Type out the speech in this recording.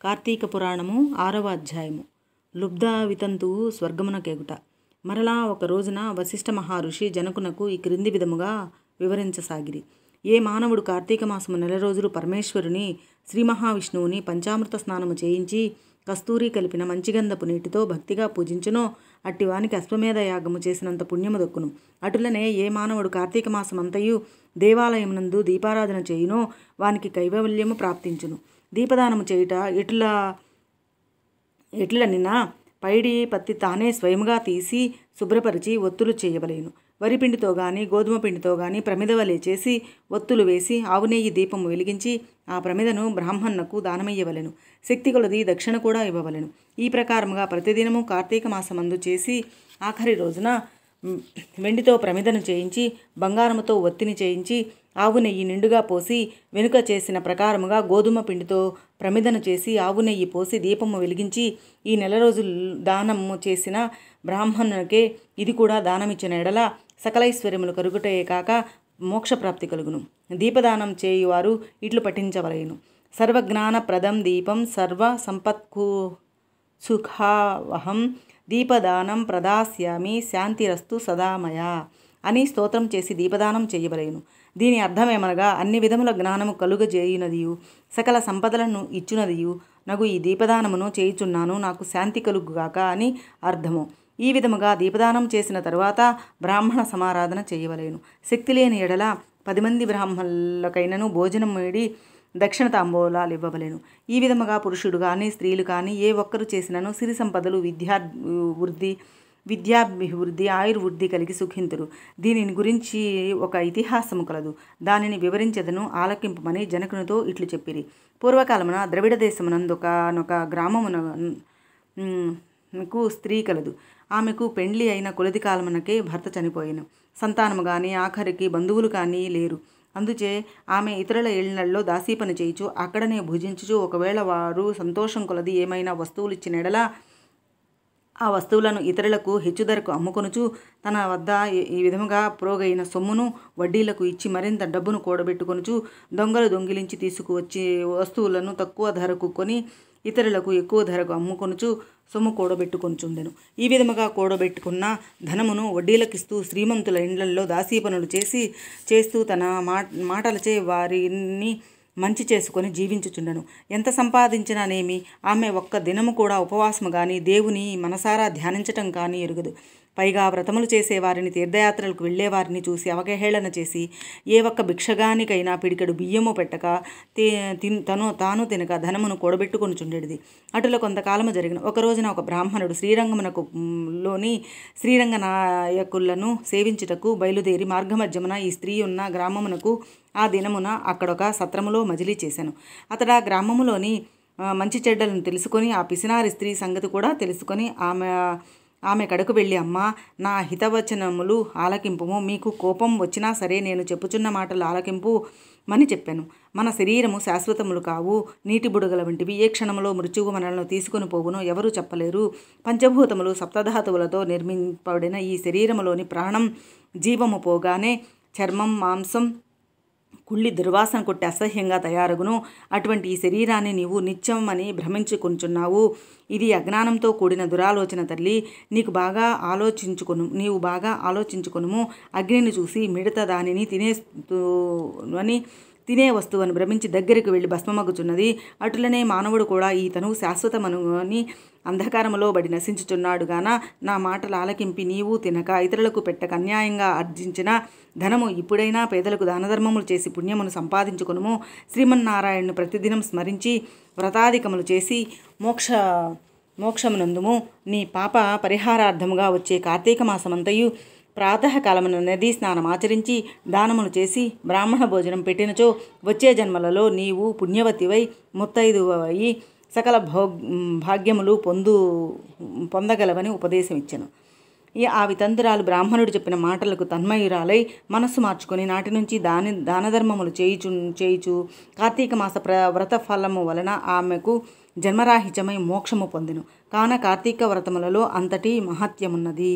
కార్తీక పురాణము 6వ అధ్యాయము. లుబ్ధ వితంతువు స్వర్గమునకెగుట. మరలా ఒక రోజున వశిష్ఠ మహర్షి జనకునకు ఈ క్రింది విధముగా వివరించసాగిరి. ఏ మానవుడు కార్తీక మాసము నెల రోజులు పరమేశ్వరుని శ్రీ మహావిష్ణువుని పంచామృత స్నానము చేయించి కస్తూరి కలిపిన మంచిగంధపు నీటితో భక్తిగా పూజించునో అట్టివానికి అశ్వమేధ యాగము చేసినంత పుణ్యము దక్కును. అటులనే ఏ మానవుడు కార్తీక మాసమంతయు దేవాలయమునందు దీపారాధన చేయునో వానికి కైవల్యము ప్రాప్తించును. దీపదానము చేయుట ఎట్లనినా పైడి పత్తి తానే స్వయముగా తీసి శుభ్రపరిచి ఒత్తులు చేయవలేను. వరిపిండితో గాని గోధుమ పిండితో గాని ప్రమిదవలే చేసి ఒత్తులు వేసి ఆవు నెయ్యి దీపము వెలిగించి ఆ ప్రమిదను బ్రాహ్మణునకు దానమయ్యవలెను. శక్తి కొలది దక్షిణ కూడా ఇవ్వవలెను. ఈ ప్రకారముగా ప్రతిదినము కార్తీక మాసమందు చేసి ఆఖరి రోజున వెండితో ప్రమిదను చేయించి బంగారముతో ఒత్తిని చేయించి ఆవు నెయ్యి నిండుగా పోసి వెనుక చేసిన ప్రకారముగా గోధుమ పిండితో ప్రమిదను చేసి ఆవు నెయ్యి పోసి దీపము వెలిగించి ఈ నెల రోజులు దానము చేసిన బ్రాహ్మణునికే ఇది కూడా దానమిచ్చిన ఎడల సకలైశ్వర్యములు కలుగుటయే కాక మోక్షప్రాప్తి కలుగును. దీపదానం చేయువారు ఇట్లు పఠించవలెను. సర్వజ్ఞానప్రదం దీపం సర్వ సంపత్కు సుఖావహం దీపదానం ప్రదాస్యామి శాంతిరస్తు సదామయ అని స్తోత్రం చేసి దీపదానం చేయవలెను. దీని అర్థమేమనగా అన్ని విధముల జ్ఞానము కలుగజేయునదియు సకల సంపదలను ఇచ్చునదియు నగు ఈ దీపదానమును చేయుచున్నాను, నాకు శాంతి కలుగుగాక అని అర్థము. ఈ విధముగా దీపదానం చేసిన తరువాత బ్రాహ్మణ సమారాధన చేయవలెను. శక్తి లేని ఎడల 10 మంది బ్రాహ్మణులకైనను భోజనం వేడి దక్షిణ తాంబూలాలు ఇవ్వవలెను. ఈ విధముగా పురుషుడు కానీ స్త్రీలు కానీ ఏ ఒక్కరు చేసినను సిరి సంపదలు విద్యాభివృద్ధి ఆయుర్వృద్ధి కలిగి సుఖింతురు. దీనిని గురించి ఒక ఇతిహాసము కలదు, దానిని వివరించెదను ఆలకింపమని జనకునితో ఇట్లు చెప్పిరి. పూర్వకాలమున ద్రవిడ దేశమునందొక గ్రామమునకు స్త్రీ కలదు. ఆమెకు పెండ్లి అయిన కొలది కాలమునకే భర్త చనిపోయెను. సంతానము కానీ ఆఖరికి బంధువులు కానీ లేరు. అందుచే ఆమె ఇతరుల ఇళ్లల్లో దాసీపని చేయుచు అక్కడనే భుజించుచు ఒకవేళ వారు సంతోషం కొలది ఏమైనా వస్తువులు ఇచ్చిన ఎడల ఆ వస్తువులను ఇతరులకు హెచ్చు ధరకు అమ్ముకొనుచు తన వద్ద ఈ విధముగా ప్రోగైన సొమ్మును వడ్డీలకు ఇచ్చి మరింత డబ్బును కూడబెట్టుకొనుచు దొంగలు దొంగిలించి తీసుకువచ్చి వస్తువులను తక్కువ ధరకు కొని ఇతరులకు ఎక్కువ ధరకు అమ్ముకొనుచు సొమ్ము కూడబెట్టుకొనుచుండెను. ఈ విధముగా కూడబెట్టుకున్న ధనమును వడ్డీలకిస్తూ శ్రీమంతుల ఇండ్లల్లో దాసీపనులు చేస్తూ తన మాటలచే వారిని మంచి చేసుకొని జీవించుచుండెను. ఎంత సంపాదించినానేమి ఆమె ఒక్క దినము కూడా ఉపవాసము కానీ దేవుని మనసారా ధ్యానించటం కానీ ఎరుగదు. పైగా వ్రతములు చేసేవారిని తీర్థయాత్రలకు వెళ్ళేవారిని చూసి అవహేళన చేసి ఏ ఒక్క భిక్షగానికైనా పిడికెడు బియ్యము పెట్టక తాను తినక ధనమును కూడబెట్టుకొనుచుండేది. అటులో కొంతకాలము జరిగిన ఒక రోజున ఒక బ్రాహ్మణుడు శ్రీరంగమునకులోని శ్రీరంగ నాయకులను సేవించుటకు బయలుదేరి మార్గమధ్యమున ఈ స్త్రీ ఉన్న గ్రామమునకు ఆ దినమున అక్కడొక సత్రములో మజిలీ చేశాను. అతడు ఆ గ్రామములోని మంచి చెడ్డలను తెలుసుకొని ఆ పిసినారి స్త్రీ సంగతి కూడా తెలుసుకొని ఆమె కడకు వెళ్ళి, అమ్మా, నా హితవచనములు ఆలకింపుము, మీకు కోపం వచ్చినా సరే నేను చెప్పుచున్న మాటలు ఆలకింపు మని చెప్పాను. మన శరీరము శాశ్వతములు కావు, నీటి బుడగల వంటివి. ఏ క్షణములో మృత్యువు మనలను తీసుకొని పోవునో ఎవరూ చెప్పలేరు. పంచభూతములు సప్తధాతువులతో నిర్మింపబడిన ఈ శరీరములోని ప్రాణం జీవము పోగానే చర్మం మాంసం కుళ్ళి దుర్వాసన కొట్టి అసహ్యంగా తయారగును. అటువంటి ఈ శరీరాన్ని నీవు నిత్యం అని భ్రమించుకొనుచున్నావు. ఇది అజ్ఞానంతో కూడిన దురాలోచన తల్లి. నీవు బాగా ఆలోచించుకొనుము. అగ్నిని చూసి మిడత దానిని తినే వస్తువును భ్రమించి దగ్గరికి వెళ్ళి భస్మమగుచున్నది. అటులనే మానవుడు కూడా ఈ తనువు శాశ్వతమని అంధకారములో బడి నశించుచున్నాడు గాన నా మాటలు ఆలకింపి నీవు తినక ఇతరులకు పెట్టక అన్యాయంగా ఆర్జించిన ధనము ఇప్పుడైనా పేదలకు దానధర్మములు చేసి పుణ్యమును సంపాదించుకొనుము. శ్రీమన్నారాయణను ప్రతిదినం స్మరించి వ్రతాధికములు చేసి మోక్షమునందుము. నీ పాప పరిహారార్థముగా వచ్చే కార్తీక మాసమంతయు ప్రాతకాలమున నదీ స్నానం ఆచరించి దానములు చేసి బ్రాహ్మణ భోజనం పెట్టినచో వచ్చే జన్మలలో నీవు పుణ్యవతివై ముత్తైదువై సకల భాగ్యములు పొందగలవని ఉపదేశం ఇచ్చెను. ఆ వితంతురాలు బ్రాహ్మణుడు చెప్పిన మాటలకు తన్మయురాలై మనస్సు మార్చుకొని నాటి నుంచి దానధర్మములు చేయుచు కార్తీక మాస వ్రత ఫలము వలన ఆమెకు జన్మరాహిత్యమై మోక్షము పొందెను. కాన కార్తీక వ్రతములలో అంతటి మహత్యమున్నది.